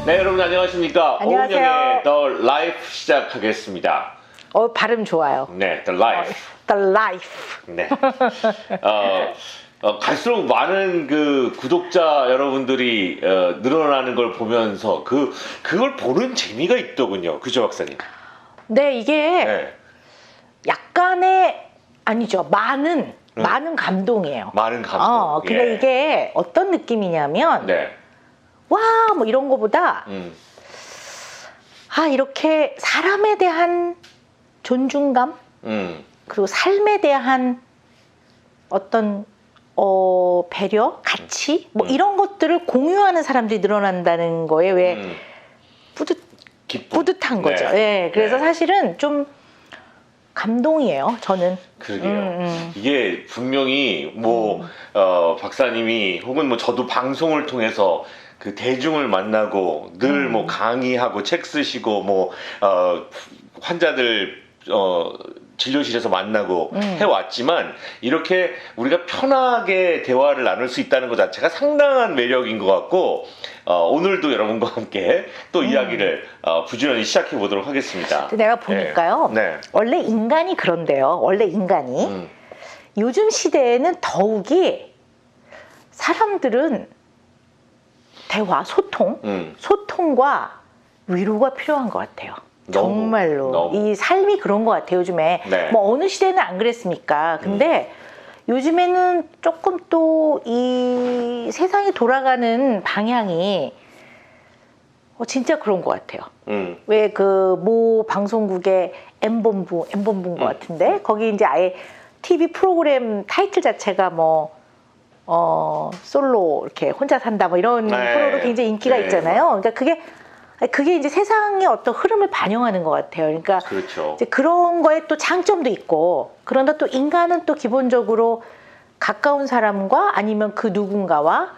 네, 여러분 안녕하십니까? 안녕하세요. 오은영의 The Life 시작하겠습니다. 발음 좋아요. 네, The Life. The Life. 네. 갈수록 많은 그 구독자 여러분들이 늘어나는 걸 보면서 그걸 보는 재미가 있더군요. 그죠, 박사님? 네, 이게 네. 약간의 아니죠. 많은 감동이에요. 많은 감동. 근데 예. 이게 어떤 느낌이냐면 네. 와, 뭐 이런 거보다 이렇게 사람에 대한 존중감 그리고 삶에 대한 어떤 배려, 가치 뭐 이런 것들을 공유하는 사람들이 늘어난다는 거에 왜 뿌듯한 거죠. 네. 예, 그래서 네. 사실은 좀 감동이에요. 저는. 그러게요. 이게 분명히 박사님이 혹은 뭐 저도 방송을 통해서 그 대중을 만나고 늘 뭐 강의하고 책 쓰시고 환자들 진료실에서 만나고 해왔지만 이렇게 우리가 편하게 대화를 나눌 수 있다는 것 자체가 상당한 매력인 것 같고 오늘도 여러분과 함께 또 이야기를 부지런히 시작해 보도록 하겠습니다. 내가 보니까요. 네. 원래 인간이 그런데요. 원래 인간이 요즘 시대에는 더욱이 사람들은 대화, 소통과 위로가 필요한 것 같아요. 정말로 이 삶이 그런 것 같아요. 요즘에 네. 뭐 어느 시대는 안 그랬습니까? 근데 요즘에는 조금 또 이 세상이 돌아가는 방향이 진짜 그런 것 같아요. 왜 그 모 방송국의 M본부인 것 같은데 거기 이제 아예 TV 프로그램 타이틀 자체가 솔로 이렇게 혼자 산다 뭐 이런 프로로 굉장히 인기가 있잖아요. 그러니까 그게 이제 세상의 어떤 흐름을 반영하는 것 같아요. 그러니까 그렇죠. 이제 그런 거에 또 장점도 있고, 그런데 또 인간은 또 기본적으로 가까운 사람과 아니면 그 누군가와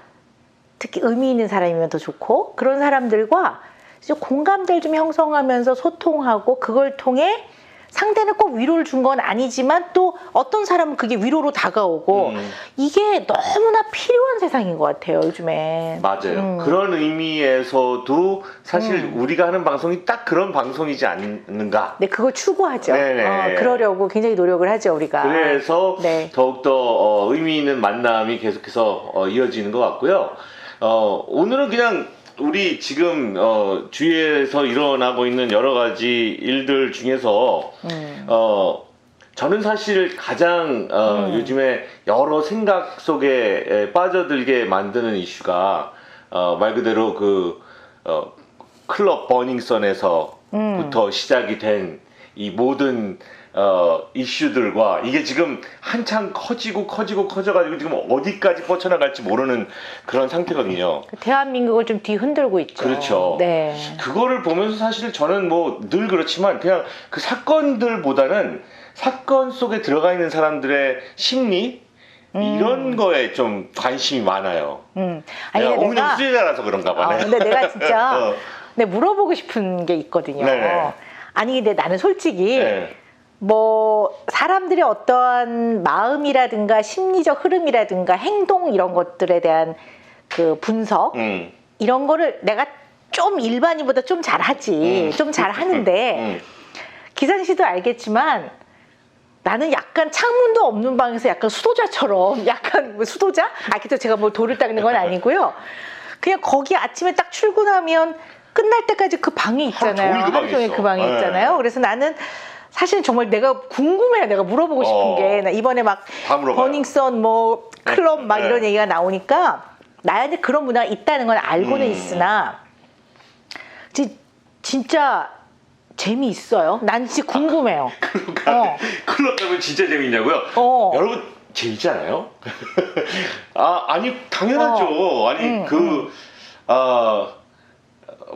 특히 의미 있는 사람이면 더 좋고 그런 사람들과 이제 공감대를 좀 형성하면서 소통하고 그걸 통해 상대는 꼭 위로를 준 건 아니지만 또 어떤 사람은 그게 위로로 다가오고 이게 너무나 필요한 세상인 것 같아요, 요즘에. 맞아요. 그런 의미에서도 사실 우리가 하는 방송이 딱 그런 방송이지 않는가. 네, 그걸 추구하죠. 네네. 그러려고 굉장히 노력을 하죠, 우리가. 그래서 네. 더욱더 의미 있는 만남이 계속해서 이어지는 것 같고요. 오늘은 그냥 우리 지금 주위에서 일어나고 있는 여러 가지 일들 중에서 저는 사실 가장 요즘에 여러 생각 속에 빠져들게 만드는 이슈가 말 그대로 클럽 버닝썬에서부터 시작이 된 이 모든 이슈들과 이게 지금 한창 커져가지고 지금 어디까지 뻗쳐나갈지 모르는 그런 상태거든요. 대한민국을 좀 뒤흔들고 있죠. 그렇죠. 네. 그거를 보면서 사실 저는 늘 그렇지만 그냥 그 사건들보다는 사건 속에 들어가 있는 사람들의 심리 이런 거에 좀 관심이 많아요. 내가 오은영 수제자라서 그런가 봐. 근데 내가 진짜 물어보고 싶은 게 있거든요. 네네. 아니 근데 나는 솔직히 사람들의 어떠한 마음이라든가 심리적 흐름이라든가 행동 이런 것들에 대한 그 분석 이런 거를 내가 좀 일반인보다 좀 잘하지. 좀 잘하는데 기상씨도 알겠지만 나는 약간 창문도 없는 방에서 약간 수도자처럼 약간 수도자? 그래도 제가 돌을 닦는 건 아니고요. 그냥 거기 아침에 딱 출근하면 끝날 때까지 그 방에 있잖아요. 하루 종일 그 방에 있잖아요. 그래서 나는 사실 정말 내가 궁금해요. 내가 물어보고 싶은 게 나 이번에 버닝썬 클럽 이런 얘기가 나오니까 나한테 그런 문화가 있다는 건 알고는 있으나 진짜 재미있어요. 난 진짜 궁금해요. 클럽 가면 진짜 재밌냐고요? 여러분 재밌지 않아요? 아니 당연하죠. 아니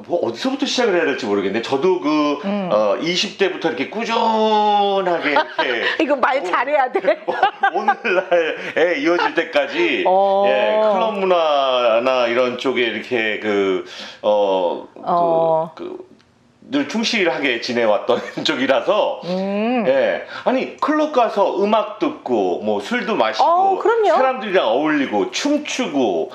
어디서부터 시작을 해야 될지 모르겠는데 저도 20대부터 이렇게 꾸준하게 이렇게 이거 말 잘해야 돼. 오늘날에 이어질 때까지 클럽 문화나 이런 쪽에 이렇게 늘 충실하게 지내왔던 쪽이라서 아니 클럽 가서 음악 듣고 뭐 술도 마시고 그럼요. 사람들이랑 어울리고 춤추고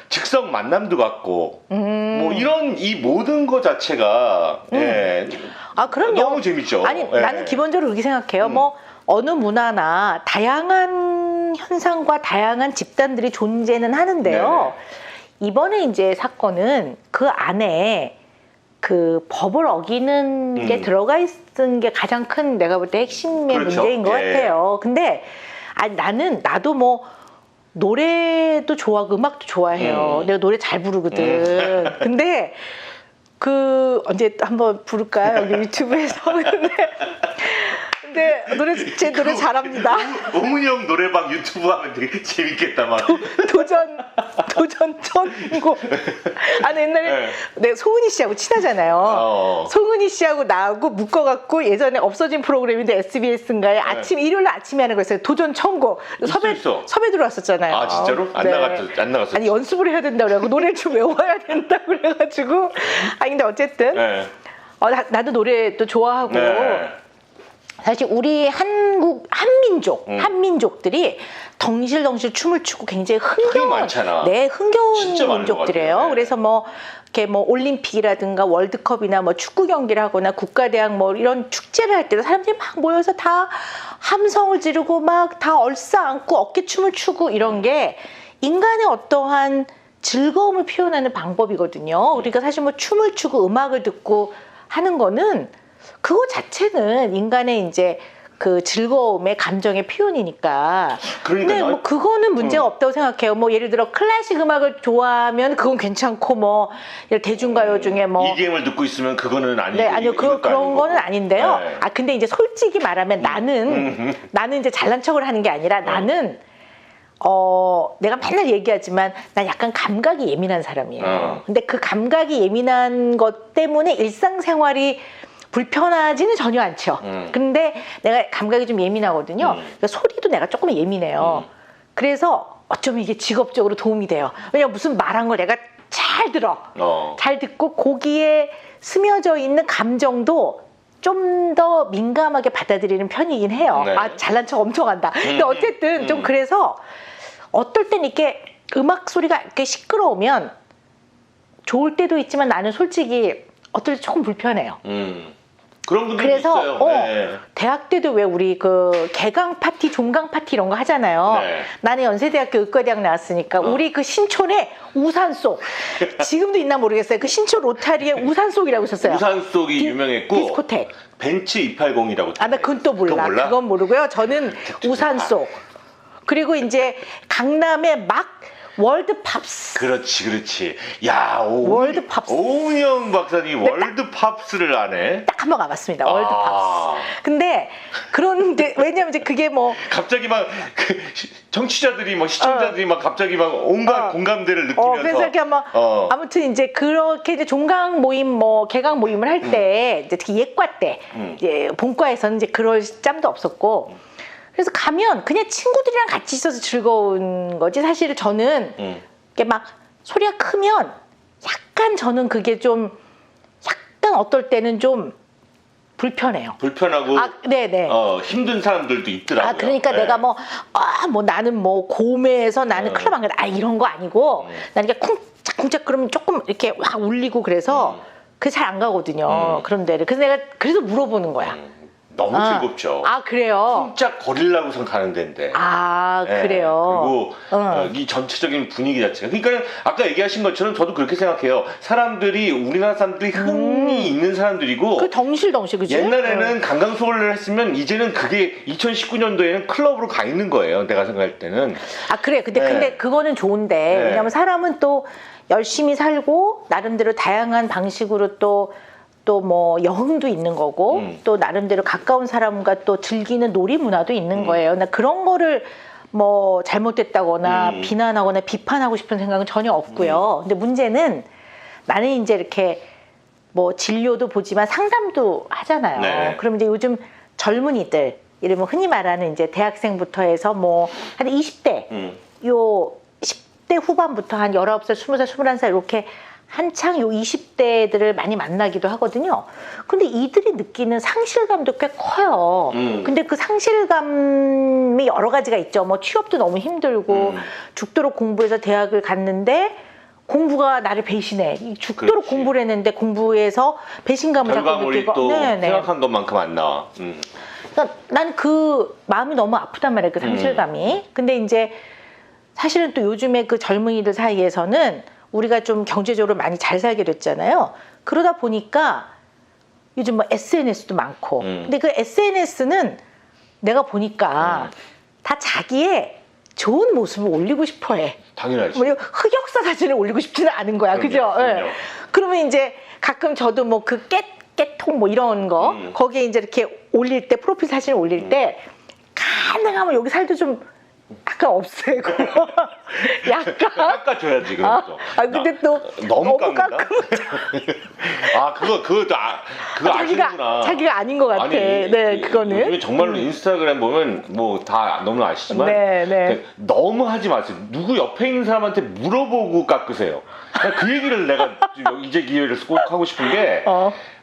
즉석 만남도 같고 뭐 이런 이 모든 것 자체가 예, 아, 그럼요. 너무 재밌죠. 아니, 예. 나는 기본적으로 그렇게 생각해요. 뭐 어느 문화나 다양한 현상과 다양한 집단들이 존재는 하는데요. 이번에 이제 사건은 그 안에 그 법을 어기는 게 들어가 있는 게 가장 큰 내가 볼 때 핵심의 그렇죠. 문제인 것 예. 같아요. 근데 아니, 나도 뭐 노래도 좋아하고 음악도 좋아해요. 내가 노래 잘 부르거든. 근데 그 언제 한번 부를까요? 여기 유튜브에서. 근데 제 노래 잘합니다. 오문영 노래방 유튜브 하면 되게 재밌겠다 막. 도전 천국. 아니 옛날에 네. 내가 송은이 씨하고 친하잖아요. 송은이 씨하고 나하고 묶어갖고 예전에 없어진 프로그램인데 SBS인가에 아침 일요일 아침에 하는 거였어요. 도전 천국. 섭외 들어왔었잖아요. 아 진짜로? 안 나갔어. 아니 연습을 해야 된다 그래고 노래를 좀 외워야 된다 그래가지고. 아니 근데 어쨌든 네. 나도 노래도 좋아하고. 네. 사실 우리 한민족들이 덩실덩실 춤을 추고 굉장히 흥겨운 진짜 많은 민족들이에요. 것 같아요. 그래서 뭐 이렇게 뭐 올림픽이라든가 월드컵이나 뭐 축구 경기를 하거나 국가대항 뭐 이런 축제를 할 때도 사람들이 막 모여서 다 함성을 지르고 막 다 얼싸안고 어깨춤을 추고 이런 게 인간의 어떠한 즐거움을 표현하는 방법이거든요. 그러니까 사실 뭐 춤을 추고 음악을 듣고 하는 거는 그거 자체는 인간의 이제 그 즐거움의 감정의 표현이니까. 근데 뭐 그거는 문제가 없다고 생각해요. 뭐 예를 들어 클래식 음악을 좋아하면 그건 괜찮고 뭐 대중가요 중에 뭐 EDM을 듣고 있으면 그거는 아니고. 네, 아니요. 그런 거는 아닌데요. 네. 아 근데 이제 솔직히 말하면 나는 이제 잘난 척을 하는 게 아니라 나는 내가 맨날 얘기하지만 난 약간 감각이 예민한 사람이에요. 근데 그 감각이 예민한 것 때문에 일상생활이 불편하지는 전혀 않죠. 근데 내가 감각이 좀 예민하거든요. 그러니까 소리도 내가 조금 예민해요. 그래서 어쩌면 이게 직업적으로 도움이 돼요. 왜냐면 무슨 말한 걸 내가 잘 들어. 잘 듣고 거기에 스며져 있는 감정도 좀 더 민감하게 받아들이는 편이긴 해요. 네. 아, 잘난 척 엄청 한다. 근데 어쨌든 좀 그래서 어떨 땐 이렇게 음악 소리가 이렇게 시끄러우면 좋을 때도 있지만 나는 솔직히 어떨 때 조금 불편해요. 그런 분들도 그래서 있어요. 네. 대학 때도 왜 우리 그 개강 파티, 종강 파티 이런 거 하잖아요. 네. 나는 연세대학교 의과대학 나왔으니까 우리 그 신촌에 우산속 지금도 있나 모르겠어요. 그 신촌 로타리에 우산속이라고 있었어요. 우산속이 유명했고 디스코텍. 벤츠 280이라고. 나 그건 또 몰라. 그건 모르고요. 저는 우산속. 그리고 이제 강남에 막 월드팝스. 그렇지. 야, 월드팝스. 오은영 박사님 월드팝스를 아네. 딱 한 번 가봤습니다. 월드팝스. 근데 그런데 왜냐면 이제 그게 뭐 갑자기 막 그 정치자들이 막 시청자들이 막 갑자기 막 온갖 공감대를 느끼면서. 그래서 이렇게 아무튼 이제 그렇게 이제 종강 모임 뭐 개강 모임을 할 때 이제 특히 예과 때 이제 본과에서는 이제 그럴 짬도 없었고. 그래서 가면 그냥 친구들이랑 같이 있어서 즐거운 거지. 사실은 저는 이게 막 소리가 크면 약간 저는 그게 좀 약간 어떨 때는 좀 불편해요. 불편하고 네네. 힘든 사람들도 있더라고요. 그러니까 네. 내가 뭐 나는 뭐 고매해서 나는 클럽 안 가. 이런 거 아니고 나는 이게 쿵짝쿵짝 그러면 조금 이렇게 확 울리고 그래서 그게 잘 안 가거든요. 그런 데를. 그래서 내가 그래서 물어보는 거야. 너무 즐겁죠. 그래요? 쿵짝 거리려고선 가는 데인데. 네, 그래요? 그리고 이 전체적인 분위기 자체가. 그러니까 아까 얘기하신 것처럼 저도 그렇게 생각해요. 사람들이 우리나라 사람들이 흥이 있는 사람들이고 그 덩실덩실 그죠? 옛날에는 강강소를 했으면 이제는 그게 2019년도에는 클럽으로 가 있는 거예요. 내가 생각할 때는. 그래. 근데 그거는 좋은데 왜냐면 사람은 또 열심히 살고 나름대로 다양한 방식으로 또 뭐 여흥도 있는 거고 또 나름대로 가까운 사람과 또 즐기는 놀이 문화도 있는 거예요. 나 그런 거를 뭐 잘못됐다거나 비난하거나 비판하고 싶은 생각은 전혀 없고요. 근데 문제는 나는 이제 이렇게 뭐 진료도 보지만 상담도 하잖아요. 네. 그럼 이제 요즘 젊은이들 이러면 흔히 말하는 이제 대학생부터 해서 뭐 한 20대 요 10대 후반부터 한 19살, 20살, 21살 이렇게 한창 요 20대들을 많이 만나기도 하거든요. 근데 이들이 느끼는 상실감도 꽤 커요. 근데 그 상실감이 여러 가지가 있죠. 뭐 취업도 너무 힘들고 죽도록 공부해서 대학을 갔는데 공부가 나를 배신해. 죽도록 그렇지. 공부를 했는데 공부에서 배신감을 자꾸 결과물이 느끼고. 또 네네. 생각한 것만큼 안 나와. 그러니까 난 그 마음이 너무 아프단 말이에요. 그 상실감이. 근데 이제 사실은 또 요즘에 그 젊은이들 사이에서는 우리가 좀 경제적으로 많이 잘 살게 됐잖아요. 그러다 보니까 요즘 뭐 SNS도 많고. 근데 그 SNS는 내가 보니까 다 자기의 좋은 모습을 올리고 싶어 해. 당연하지. 뭐 흑역사 사진을 올리고 싶지는 않은 거야. 그죠? 그럼요. 예. 그러면 이제 가끔 저도 뭐 그 깨통 뭐 이런 거 거기에 이제 이렇게 올릴 때 프로필 사진을 올릴 때 가능하면 여기 살도 좀 약간 없애고 약간 깎아줘야지 그럼 또. 근데 또 너무 깎으면 그거 아시는구나. 자기가 아닌 것 같아. 아니, 네, 그거는 요즘에 정말로 인스타그램 보면 뭐 다 너무 아시지만 네, 네. 너무 하지 마세요. 누구 옆에 있는 사람한테 물어보고 깎으세요. 그 얘기를 내가 이제 기회를 꼭 하고 싶은 게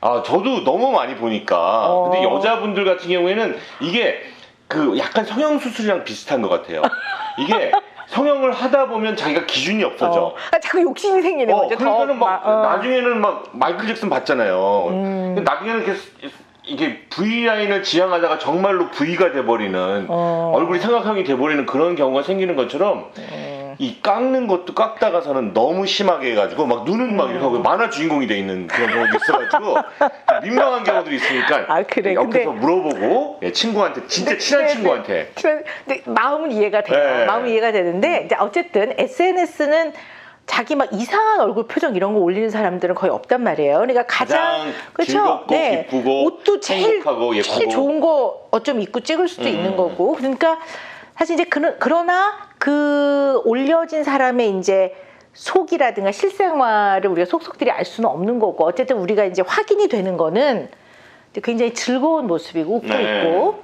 저도 너무 많이 보니까 근데 여자분들 같은 경우에는 이게 그 약간 성형 수술이랑 비슷한 것 같아요. 이게 성형을 하다 보면 자기가 기준이 없어져. 자꾸 욕심이 생기는 거죠. 그러니까는 나중에는 막 마이클 잭슨 봤잖아요. 나중에는 이게 V 라인을 지향하다가 정말로 V가 돼버리는 얼굴이 삼각형이 돼버리는 그런 경우가 생기는 것처럼 이 깎는 것도 깎다가서는 너무 심하게 해가지고 막 눈은 막 이렇게 하고 만화 주인공이 돼 있는 그런 경우도 있어가지고 민망한 경우들이 있으니까 그래. 옆에서 근데 물어보고 친구한테 진짜 친한 친구한테 근데 마음은 이해가 돼요. 네. 마음은 이해가 되는데 이제 어쨌든 SNS는 자기 막 이상한 얼굴 표정 이런 거 올리는 사람들은 거의 없단 말이에요. 그러니까 가장 그렇죠? 즐겁고 기쁘고 옷도 행복하고 예쁘고 제일 좋은 거 어쩜 입고 찍을 수도 있는 거고. 그러니까 사실 이제 그러나 그 올려진 사람의 이제 속이라든가 실생활을 우리가 속속들이 알 수는 없는 거고 어쨌든 우리가 이제 확인이 되는 거는 굉장히 즐거운 모습이고 웃고 있고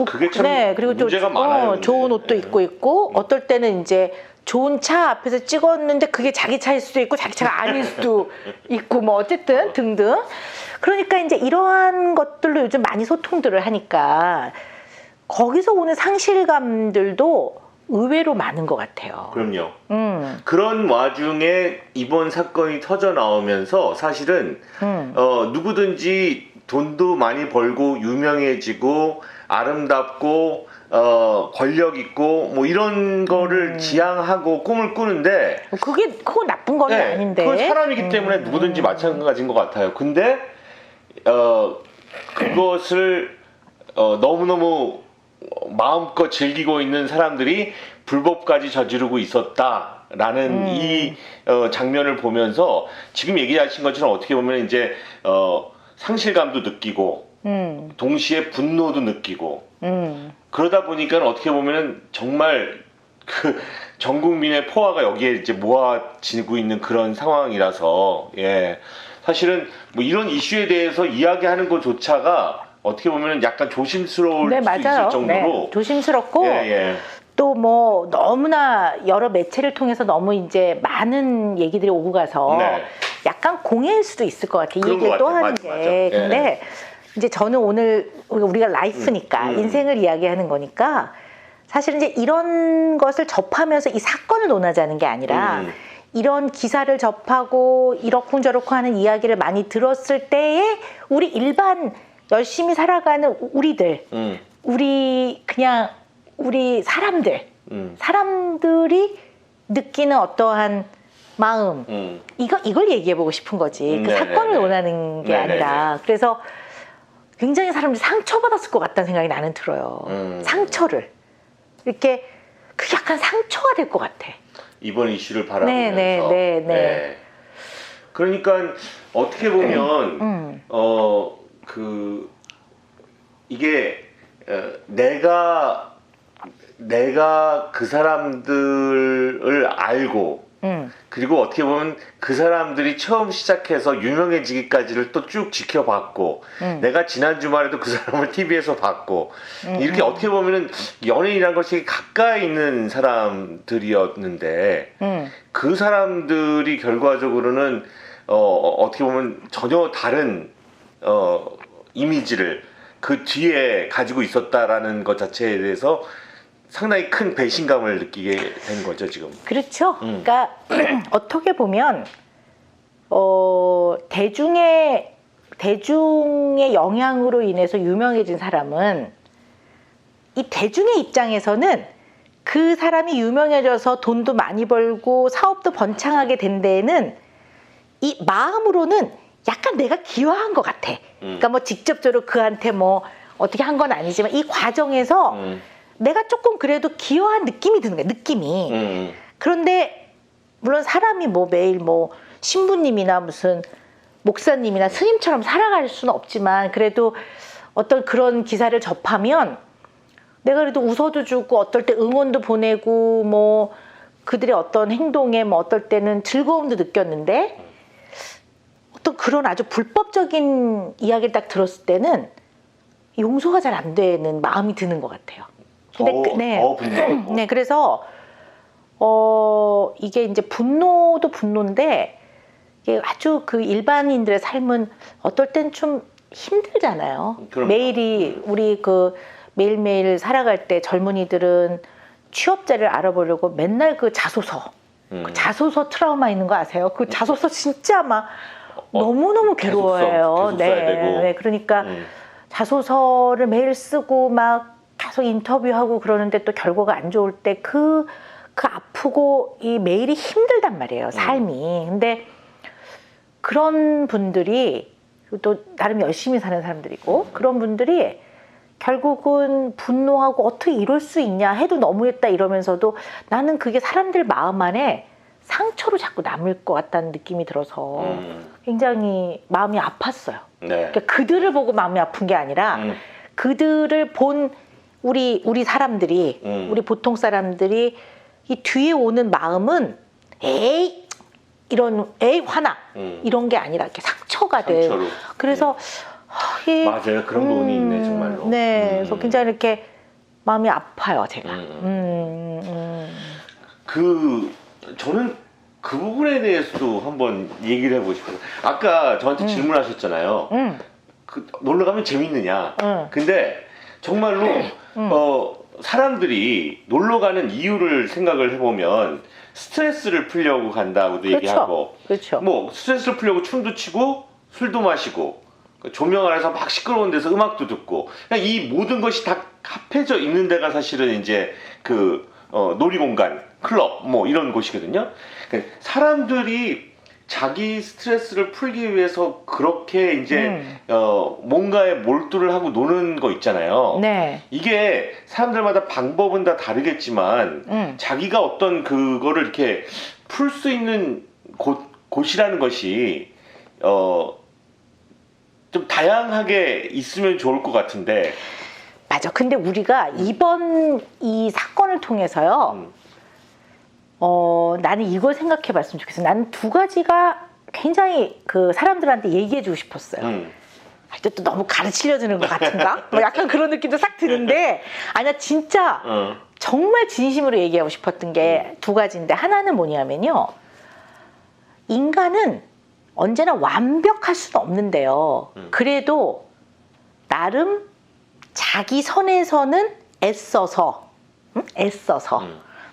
그게 참 그리고 문제가 많아요. 좋은 옷도 입고 있고 어떨 때는 이제 좋은 차 앞에서 찍었는데 그게 자기 차일 수도 있고 자기 차가 아닐 수도 있고 뭐 어쨌든 등등. 그러니까 이제 이러한 것들로 요즘 많이 소통들을 하니까 거기서 오는 상실감들도 의외로 많은 것 같아요. 그럼요. 그런 와중에 이번 사건이 터져 나오면서 사실은 누구든지 돈도 많이 벌고 유명해지고 아름답고 권력 있고 뭐 이런 거를 지향하고 꿈을 꾸는데 그거 나쁜 건 아닌데. 그건 사람이기 때문에 누구든지 마찬가지인 것 같아요. 근데 그것을 너무너무 마음껏 즐기고 있는 사람들이 불법까지 저지르고 있었다라는 이 장면을 보면서 지금 얘기하신 것처럼 어떻게 보면 이제 상실감도 느끼고 동시에 분노도 느끼고 그러다 보니까 어떻게 보면 정말 그 전 국민의 포화가 여기에 이제 모아지고 있는 그런 상황이라서 사실은 뭐 이런 이슈에 대해서 이야기하는 것조차가 어떻게 보면 약간 조심스러울 수 있을 정도로 조심스럽고 또 뭐 너무나 여러 매체를 통해서 너무 이제 많은 얘기들이 오고 가서 약간 공해일 수도 있을 것 같아요. 이 얘기를 또 하는 게. 근데 이제 저는 오늘 우리가 라이프니까 인생을 이야기하는 거니까 사실 이제 이런 것을 접하면서 이 사건을 논하자는 게 아니라 이런 기사를 접하고 이러쿵저러쿵 하는 이야기를 많이 들었을 때에 우리 일반 열심히 살아가는 우리들, 우리 사람들이 느끼는 어떠한 마음, 이걸 얘기해보고 싶은 거지. 그 사건을 논하는 게 아니라. 그래서 굉장히 사람들이 상처받았을 것 같다는 생각이 나는 들어요. 상처를. 이렇게 그게 약간 상처가 될 것 같아. 이번 이슈를 바라보면서. 그러니까 어떻게 보면 이게 내가 그 사람들을 알고 그리고 어떻게 보면 그 사람들이 처음 시작해서 유명해지기까지를 또 쭉 지켜봤고 내가 지난 주말에도 그 사람을 TV에서 봤고 이렇게 어떻게 보면은 연예인이라는 것이 가까이 있는 사람들이었는데 그 사람들이 결과적으로는 어떻게 보면 전혀 다른 이미지를 그 뒤에 가지고 있었다라는 것 자체에 대해서 상당히 큰 배신감을 느끼게 된 거죠 지금. 그렇죠. 그러니까 어떻게 보면 대중의 영향으로 인해서 유명해진 사람은 이 대중의 입장에서는 그 사람이 유명해져서 돈도 많이 벌고 사업도 번창하게 된 데에는 이 마음으로는 약간 내가 기여한 것 같아. 그러니까 뭐 직접적으로 그한테 뭐 어떻게 한 건 아니지만 이 과정에서 내가 조금 그래도 기여한 느낌이 드는 거야. 느낌이. 그런데 물론 사람이 뭐 매일 뭐 신부님이나 무슨 목사님이나 스님처럼 살아갈 수는 없지만 그래도 어떤 그런 기사를 접하면 내가 그래도 웃어도 주고 어떨 때 응원도 보내고 뭐 그들의 어떤 행동에 뭐 어떨 때는 즐거움도 느꼈는데 어떤 그런 아주 불법적인 이야기를 딱 들었을 때는 용서가 잘 안 되는 마음이 드는 것 같아요. 근데 네, 그래서 이게 이제 분노도 분노인데 이게 아주 그 일반인들의 삶은 어떨 땐 좀 힘들잖아요. 그럼요. 매일이 우리 그 매일매일 살아갈 때 젊은이들은 취업자를 알아보려고 맨날 그 자소서 그 자소서 트라우마 있는 거 아세요? 그 자소서 진짜 막 너무너무 괴로워해요. 계속 써야 되고. 네, 그러니까 자소서를 매일 쓰고 막 계속 인터뷰하고 그러는데 또 결과가 안 좋을 때 그 아프고 이 매일이 힘들단 말이에요, 삶이. 근데 그런 분들이 또 나름 열심히 사는 사람들이고 그런 분들이 결국은 분노하고 어떻게 이럴 수 있냐 해도 너무했다 이러면서도 나는 그게 사람들 마음 안에 상처로 자꾸 남을 것 같다는 느낌이 들어서 굉장히 마음이 아팠어요. 네. 그러니까 그들을 보고 마음이 아픈 게 아니라 그들을 본 우리 사람들이 우리 보통 사람들이 이 뒤에 오는 마음은 에이 화나 이런 게 아니라 이렇게 상처가 돼요. 상처로. 그래서 맞아요. 그런 부분이 있네 정말로. 네, 그래서 굉장히 이렇게 마음이 아파요 제가. 저는 그 부분에 대해서도 한번 얘기를 해보고 싶어요. 아까 저한테 질문하셨잖아요. 놀러 가면 재밌느냐. 근데 정말로 사람들이 놀러 가는 이유를 생각을 해보면 스트레스를 풀려고 간다고도 그렇죠. 얘기하고, 그렇죠. 뭐 스트레스를 풀려고 춤도 추고 술도 마시고 조명 아래서 막 시끄러운 데서 음악도 듣고, 그냥 이 모든 것이 다 합해져 있는 데가 사실은 이제 그 놀이공간, 클럽 뭐 이런 곳이거든요. 그러니까 사람들이 자기 스트레스를 풀기 위해서 그렇게 이제 뭔가에 몰두를 하고 노는 거 있잖아요. 네. 이게 사람들마다 방법은 다 다르겠지만 자기가 어떤 그거를 이렇게 풀 수 있는 곳이라는 것이 좀 다양하게 있으면 좋을 것 같은데. 맞아. 근데 우리가 이번 이 사건을 통해서요. 나는 이걸 생각해 봤으면 좋겠어. 나는 두 가지가 굉장히 그 사람들한테 얘기해 주고 싶었어요. 또 너무 가르치려 드는 것 같은가? 뭐 약간 그런 느낌도 싹 드는데, 아니야, 진짜 정말 진심으로 얘기하고 싶었던 게 두 가지인데, 하나는 뭐냐면요. 인간은 언제나 완벽할 수는 없는데요. 그래도 나름 자기 선에서는 애써서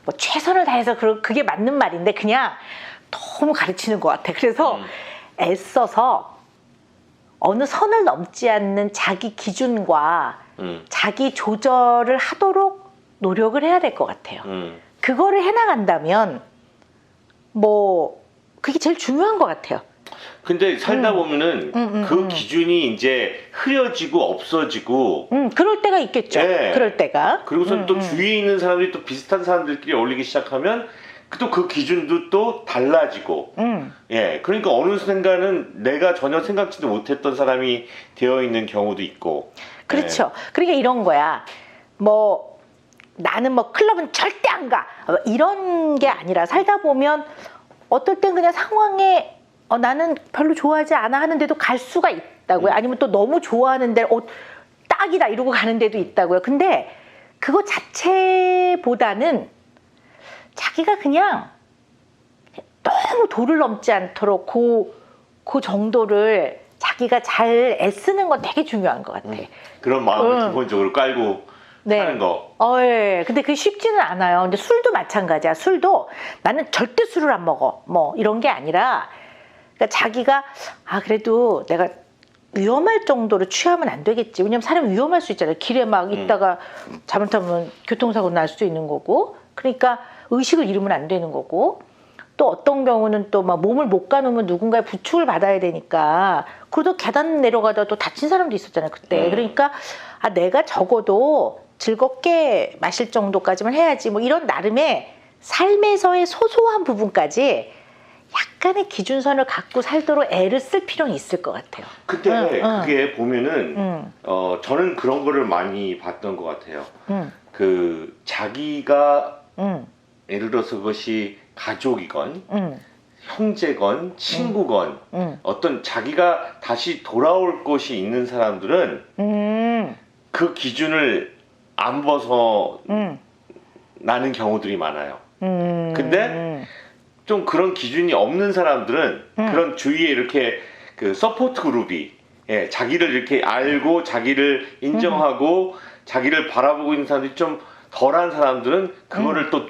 뭐 최선을 다해서 그게 맞는 말인데 그냥 너무 가르치는 것 같아. 그래서 애써서 어느 선을 넘지 않는 자기 기준과 자기 조절을 하도록 노력을 해야 될 것 같아요. 그거를 해나간다면 뭐 그게 제일 중요한 것 같아요. 근데 살다 보면은 그 기준이 이제 흐려지고 없어지고 그럴 때가 있겠죠. 네. 그럴 때가. 그리고선 또 주위에 있는 사람들이 또 비슷한 사람들끼리 어울리기 시작하면 또 그 기준도 또 달라지고 예, 그러니까 어느 순간은 내가 전혀 생각지도 못했던 사람이 되어 있는 경우도 있고. 그렇죠. 그러니까 이런 거야. 뭐 나는 뭐 클럽은 절대 안 가. 이런 게 아니라 살다 보면 어떨 땐 그냥 상황에 나는 별로 좋아하지 않아 하는데도 갈 수가 있다고요. 아니면 또 너무 좋아하는데 딱이다 이러고 가는 데도 있다고요. 근데 그거 자체보다는 자기가 그냥 너무 도를 넘지 않도록 그 정도를 자기가 잘 애쓰는 건 되게 중요한 것 같아. 그런 마음을 기본적으로 깔고 하는 거. 예. 근데 그게 쉽지는 않아요. 근데 술도 마찬가지야. 술도 나는 절대 술을 안 먹어. 뭐 이런 게 아니라 그러니까 자기가 그래도 내가 위험할 정도로 취하면 안 되겠지. 왜냐면 사람이 위험할 수 있잖아요. 길에 막 있다가 잘못하면 교통사고 날 수도 있는 거고. 그러니까 의식을 잃으면 안 되는 거고. 또 어떤 경우는 또 막 몸을 못 가누면 누군가의 부축을 받아야 되니까 그래도 계단 내려가다 또 다친 사람도 있었잖아요 그때. 그러니까 내가 적어도 즐겁게 마실 정도까지만 해야지 뭐 이런 나름의 삶에서의 소소한 부분까지 약간의 기준선을 갖고 살도록 애를 쓸 필요는 있을 것 같아요. 그때 그게 보면은 저는 그런 거를 많이 봤던 것 같아요. 그 자기가 예를 들어서 그것이 가족이건 형제건 친구건 어떤 자기가 다시 돌아올 곳이 있는 사람들은 그 기준을 안 벗어나는 경우들이 많아요. 근데 좀 그런 기준이 없는 사람들은 그런 주위에 이렇게 그 서포트 그룹이 자기를 이렇게 알고 자기를 인정하고 자기를 바라보고 있는 사람들이 좀 덜한 사람들은 그거를 또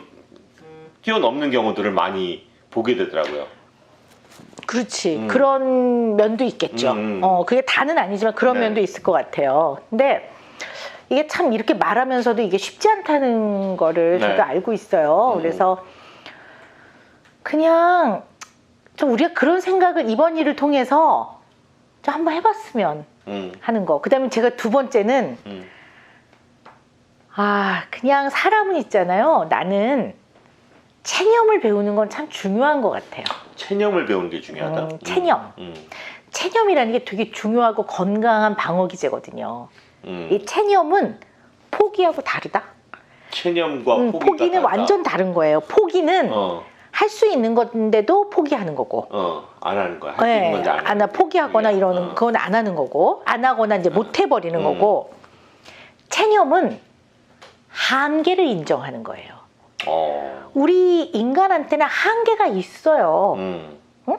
뛰어넘는 경우들을 많이 보게 되더라고요. 그렇지. 그런 면도 있겠죠. 그게 다는 아니지만 그런 면도 있을 것 같아요. 근데 이게 참 이렇게 말하면서도 이게 쉽지 않다는 거를 저도 알고 있어요. 그래서 그냥 좀 우리가 그런 생각을 이번 일을 통해서 좀 한번 해봤으면 하는 거. 그 다음에 제가 두 번째는 그냥 사람은 있잖아요. 나는 체념을 배우는 건 참 중요한 것 같아요. 체념을 배우는 게 중요하다? 체념. 체념이라는 게 되게 중요하고 건강한 방어 기제거든요. 이 체념은 포기하고 다르다. 체념과 포기는 다르다. 완전 다른 거예요. 포기는 할 수 있는 건데도 포기하는 거고. 안 하는 거야. 할 수 있는 건데 안 하는 포기하거나 이러는 그건 안 하는 거고, 안 하거나 이제 못 해버리는 거고. 체념은 한계를 인정하는 거예요. 우리 인간한테는 한계가 있어요. 응?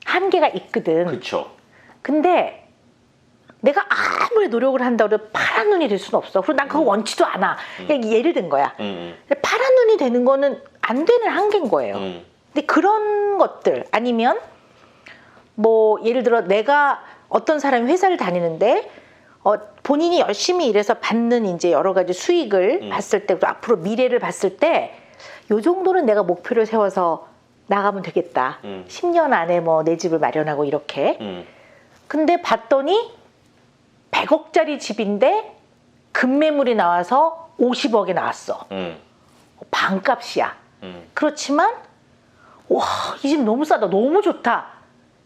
한계가 있거든. 그렇죠. 근데 내가 아무리 노력을 한다고 해도 파란 눈이 될 수는 없어. 그리고 난 그거 원치도 않아. 그냥 예를 든 거야. 파란 눈이 되는 거는 안 되는 한계인 거예요. 근데 그런 것들 아니면 뭐 예를 들어 내가 어떤 사람이 회사를 다니는데 본인이 열심히 일해서 받는 이제 여러 가지 수익을 봤을 때, 또 앞으로 미래를 봤을 때, 요 정도는 내가 목표를 세워서 나가면 되겠다. 10년 안에 뭐 내 집을 마련하고 이렇게. 근데 봤더니 100억짜리 집인데 급매물이 나와서 50억에 나왔어. 반값이야. 그렇지만 와, 이 집 너무 싸다. 너무 좋다.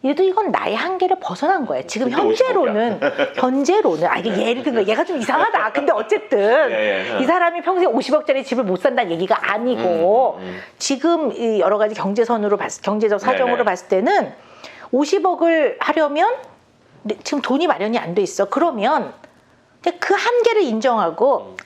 얘도 이건 나의 한계를 벗어난 거예요. 지금 현재로는 이게 예를 들면 얘가 좀 이상하다. 근데 어쨌든 이 사람이 평생 50억짜리 집을 못 산다는 얘기가 아니고 지금 이 여러 가지 경제적 사정으로 봤을 때는 50억을 하려면 지금 돈이 마련이 안 돼 있어. 그러면 그 한계를 인정하고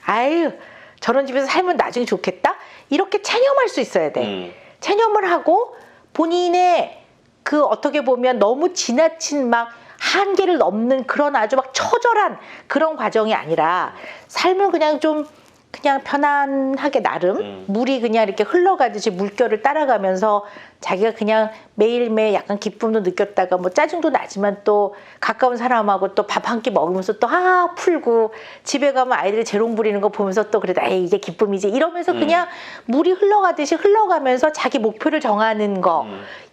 저런 집에서 살면 나중에 좋겠다. 이렇게 체념할 수 있어야 돼. 체념을 하고 본인의 그 어떻게 보면 너무 지나친 막 한계를 넘는 그런 아주 막 처절한 그런 과정이 아니라 삶을 그냥 좀 그냥 편안하게 나름 물이 그냥 이렇게 흘러가듯이 물결을 따라가면서 자기가 그냥 매일매일 약간 기쁨도 느꼈다가 뭐 짜증도 나지만 또 가까운 사람하고 또 밥 한 끼 먹으면서 또 풀고 집에 가면 아이들이 재롱 부리는 거 보면서 또 그래도 이게 기쁨이지 이러면서 그냥 물이 흘러가듯이 흘러가면서 자기 목표를 정하는 거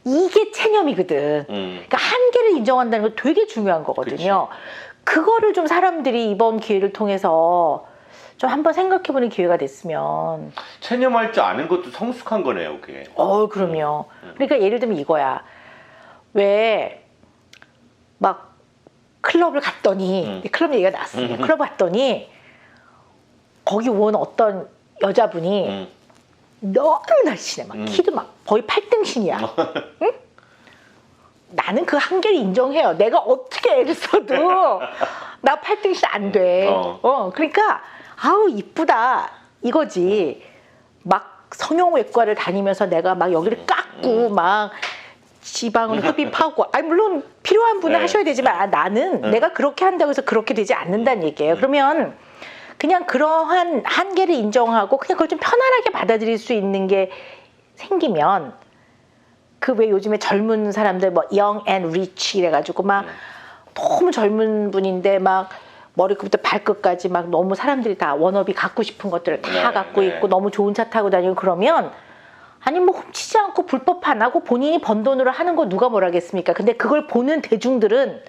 이게 체념이거든. 그러니까 한계를 인정한다는 거 되게 중요한 거거든요. 그거를 좀 사람들이 이번 기회를 통해서 좀 한번 생각해보는 기회가 됐으면. 체념할 줄 아는 것도 성숙한 거네요, 그게. 그럼요. 그러니까 예를 들면 이거야. 왜 막 클럽을 갔더니 클럽 얘기가 나왔어요. 클럽 갔더니 거기 온 어떤 여자분이 너무 날씬해. 막 키도 막 거의 8등신이야. 응? 나는 그 한계를 인정해요. 내가 어떻게 애를 써도 나 8등신 안 돼. 그러니까 이쁘다 이거지. 막 성형외과를 다니면서 내가 막 여기를 깎고 막 지방을 흡입하고 아니 물론 필요한 분은 네. 하셔야 되지만 나는 내가 그렇게 한다고 해서 그렇게 되지 않는다는 얘기예요. 그러면 그냥 그러한 한계를 인정하고 그냥 그걸 좀 편안하게 받아들일 수 있는 게 생기면 그 왜 요즘에 젊은 사람들 뭐 young and rich 이래가지고 막 너무 젊은 분인데 막 머리끝부터 발끝까지 막 너무 사람들이 다 워너비 갖고 싶은 것들을 다 네, 갖고 네. 있고 너무 좋은 차 타고 다니고 그러면 아니 뭐 훔치지 않고 불법 안 하고 본인이 번 돈으로 하는 거 누가 뭐라겠습니까? 근데 그걸 보는 대중들은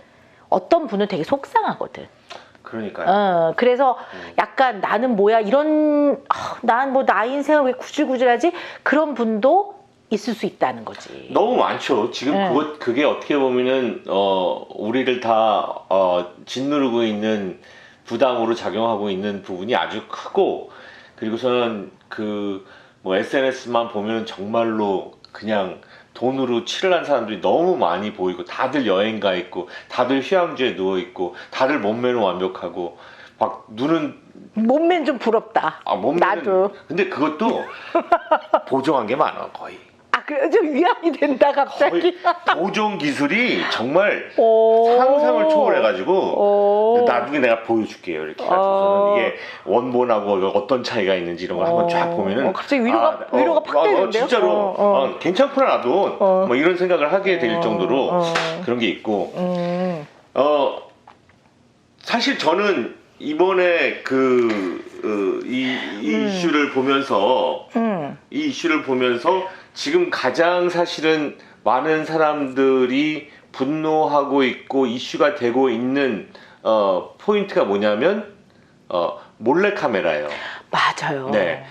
어떤 분은 되게 속상하거든. 그러니까요. 그래서 약간 나는 뭐야 이런 난 뭐 나 인생을 왜 구질구질하지 그런 분도 있을 수 있다는 거지. 너무 많죠. 지금 그게 어떻게 보면은 우리를 다 짓누르고 있는 부담으로 작용하고 있는 부분이 아주 크고 그리고서는 뭐 SNS만 보면 정말로 그냥 돈으로 칠을 한 사람들이 너무 많이 보이고 다들 여행 가 있고 다들 휴양지에 누워 있고 다들 몸매는 완벽하고 막 눈은 몸매는 좀 부럽다. 몸매는 나도. 근데 그것도 보정한 게 많아 거의. 그래 좀 위안이 된다 갑자기. 보정 기술이 정말 오. 상상을 초월해가지고 오. 나중에 내가 보여줄게요. 이렇게 해가지고서는 이게 원본하고 어떤 차이가 있는지 이런 걸 한번 쫙 보면은 갑자기 위로가 팍 되는데요. 진짜로 괜찮구나 나도 뭐 이런 생각을 하게 될 정도로 그런 게 있고 사실 저는 이번에 이 이슈를 보면서 이 이슈를 보면서 지금 가장 사실은 많은 사람들이 분노하고 있고 이슈가 되고 있는 포인트가 뭐냐면 몰래카메라예요. 맞아요. 네.